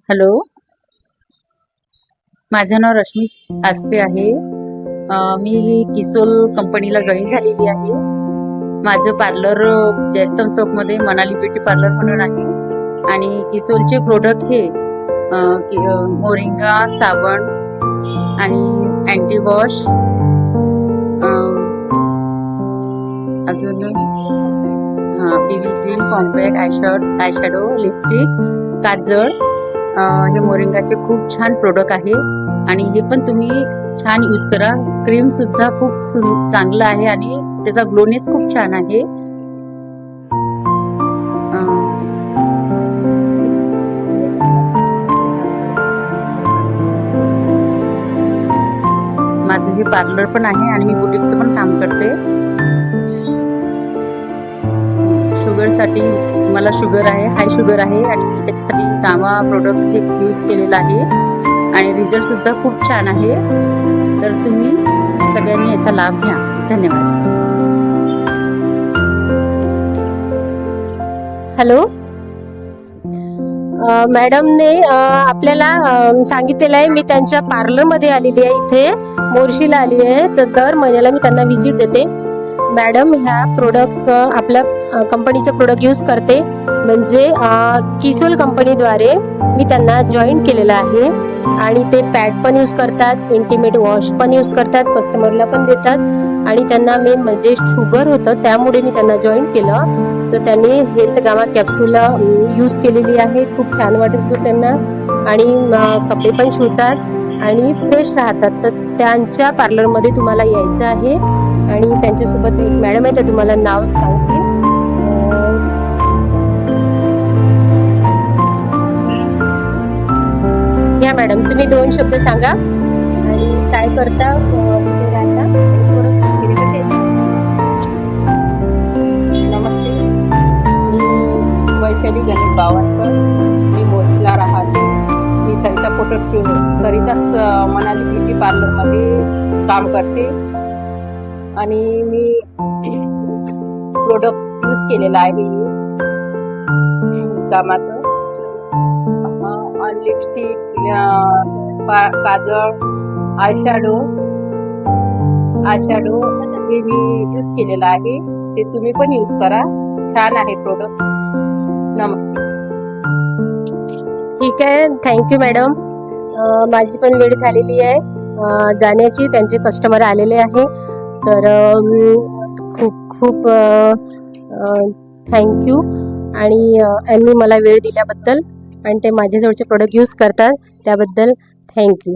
Hello, माझं नाव रश्मी आसरे आहे. मी किसोल कंपनीला जॉईन झालेली आहे. माझं पार्लर जयस्तंभ चौकमध्ये मनाली ब्युटी पार्लर म्हणून आहे. आणि किसोलचे प्रोडक्ट हे मोरिंगा साबण आणि अँटी वॉश, अजून baby cream, compact, eyeshadow, lipstick, काजळ, हे मोरिंगाचे खूप छान प्रोडक्ट आहे. आणि हे पण तुम्ही छान यूज करा. क्रीम सुद्धा खूप चांगलं आहे आणि त्याचा ग्लोनेस खूप छान आहे. माझं हे पार्लर पण आहे आणि मी बुटीकचं पण काम करते. शुगरसाठी मला शुगर आहे, हाय शुगर आहे आणि मी त्याच्यासाठी कामा प्रोडक्ट हे यूज केलेलं आहे आणि रिझल्ट सुद्धा खूप छान आहे. तर तुम्ही सगळ्यांनी याचा लाभ घ्या. धन्यवाद. हॅलो, मॅडमने आपल्याला सांगितलेलं आहे. मी त्यांच्या पार्लरमध्ये आलेली आहे, इथे मोर्शीला आली आहे. तर दर महिन्याला मी त्यांना व्हिजिट देते. मॅडम ह्या प्रोडक्ट आपल्या कंपनीचं प्रोडक्ट यूज करते, म्हणजे किसोल कंपनीद्वारे मी त्यांना जॉईन केलेलं आहे. आणि ते पॅड पण यूज करतात, इंटिमेट वॉश पण यूज करतात, कस्टमरला पण देतात. आणि त्यांना मेन म्हणजे शुगर होतं, त्यामुळे मी त्यांना जॉईन केलं. तर त्यांनी हेल्थ गामा कॅप्सूल यूज केलेली आहे. खूप छान वाटत होतं त्यांना आणि कपडे पण शिवतात आणि फ्रेश राहतात. तर त्यांच्या पार्लरमध्ये तुम्हाला यायचं आहे. आणि त्यांच्यासोबत एक मॅडम आहे, ते तुम्हाला नाव सांगतील. या मॅडम, तुम्ही 2 शब्द सांगा आणि काय करता, कुठे राहता. नमस्ते, मी वैशाली गणेश बावनकर. मी मोर्शीला राहते. मी सरिताच मनाली ब्युटी पार्लरमध्ये काम करते आणि मी प्रोडक्ट्स यूज केलेलं आहे कामाचं. लिपस्टिक, काजळ, आयशॅडो हे मी यूज केलेलं आहे. ते तुम्ही पण यूज करा. छान आहे प्रोडक्ट. नमस्ते. ठीक आहे, थँक्यू मॅडम. माझी पण वेळ झालेली आहे जाण्याची. त्यांचे कस्टमर आलेले आहे. तर खूप थँक्यू. आणि यांनी मला वेळ दिल्याबद्दल आणि ते माझ्याजवळचे प्रोडक्ट यूज करतात त्याबद्दल थँक्यू.